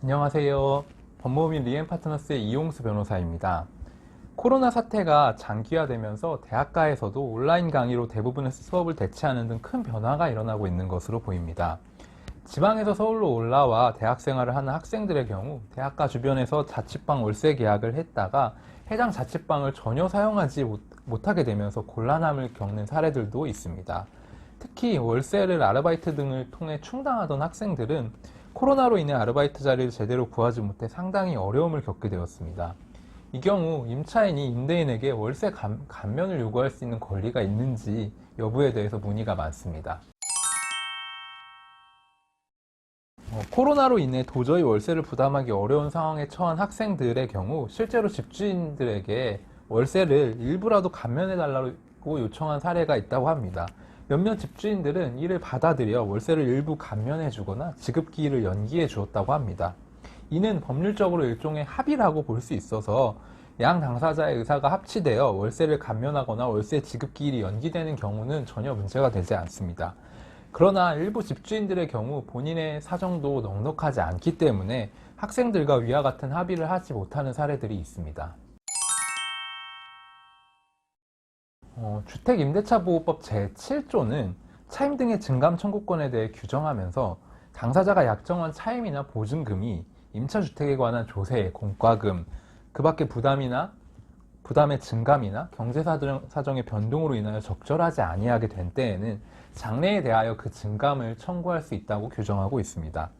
안녕하세요. 법무법인 리앤파트너스의 이용수 변호사입니다. 코로나 사태가 장기화되면서 대학가에서도 온라인 강의로 대부분의 수업을 대체하는 등 큰 변화가 일어나고 있는 것으로 보입니다. 지방에서 서울로 올라와 대학 생활을 하는 학생들의 경우 대학가 주변에서 자취방 월세 계약을 했다가 해당 자취방을 전혀 사용하지 못하게 되면서 곤란함을 겪는 사례들도 있습니다. 특히 월세를 아르바이트 등을 통해 충당하던 학생들은 코로나로 인해 아르바이트 자리를 제대로 구하지 못해 상당히 어려움을 겪게 되었습니다. 이 경우 임차인이 임대인에게 월세 감면을 요구할 수 있는 권리가 있는지 여부에 대해서 문의가 많습니다. 코로나로 인해 도저히 월세를 부담하기 어려운 상황에 처한 학생들의 경우 실제로 집주인들에게 월세를 일부라도 감면해달라고 요청한 사례가 있다고 합니다. 몇몇 집주인들은 이를 받아들여 월세를 일부 감면해주거나 지급기일을 연기해 주었다고 합니다. 이는 법률적으로 일종의 합의라고 볼 수 있어서 양 당사자의 의사가 합치되어 월세를 감면하거나 월세 지급기일이 연기되는 경우는 전혀 문제가 되지 않습니다. 그러나 일부 집주인들의 경우 본인의 사정도 넉넉하지 않기 때문에 학생들과 위와 같은 합의를 하지 못하는 사례들이 있습니다. 주택임대차보호법 제7조는 차임 등의 증감 청구권에 대해 규정하면서 당사자가 약정한 차임이나 보증금이 임차주택에 관한 조세, 공과금, 그 밖의 부담의 증감이나 경제사정의 변동으로 인하여 적절하지 아니하게 된 때에는 장래에 대하여 그 증감을 청구할 수 있다고 규정하고 있습니다.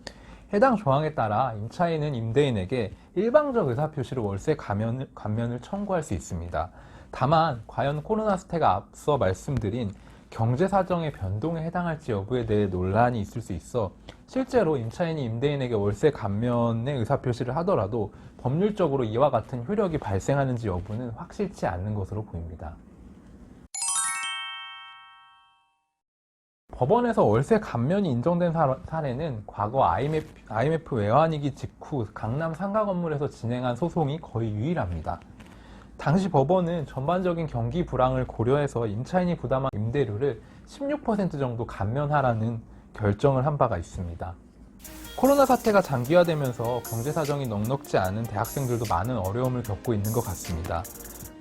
해당 조항에 따라 임차인은 임대인에게 일방적 의사표시로 월세 감면을 청구할 수 있습니다. 다만 과연 코로나 사태가 앞서 말씀드린 경제사정의 변동에 해당할지 여부에 대해 논란이 있을 수 있어 실제로 임차인이 임대인에게 월세 감면의 의사표시를 하더라도 법률적으로 이와 같은 효력이 발생하는지 여부는 확실치 않는 것으로 보입니다. 법원에서 월세 감면이 인정된 사례는 과거 IMF 외환위기 직후 강남 상가 건물에서 진행한 소송이 거의 유일합니다. 당시 법원은 전반적인 경기 불황을 고려해서 임차인이 부담한 임대료를 16% 정도 감면하라는 결정을 한 바가 있습니다. 코로나 사태가 장기화되면서 경제사정이 넉넉지 않은 대학생들도 많은 어려움을 겪고 있는 것 같습니다.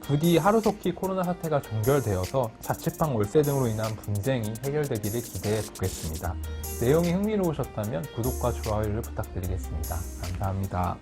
부디 하루속히 코로나 사태가 종결되어서 자취방 월세 등으로 인한 분쟁이 해결되기를 기대해 보겠습니다. 내용이 흥미로우셨다면 구독과 좋아요를 부탁드리겠습니다. 감사합니다.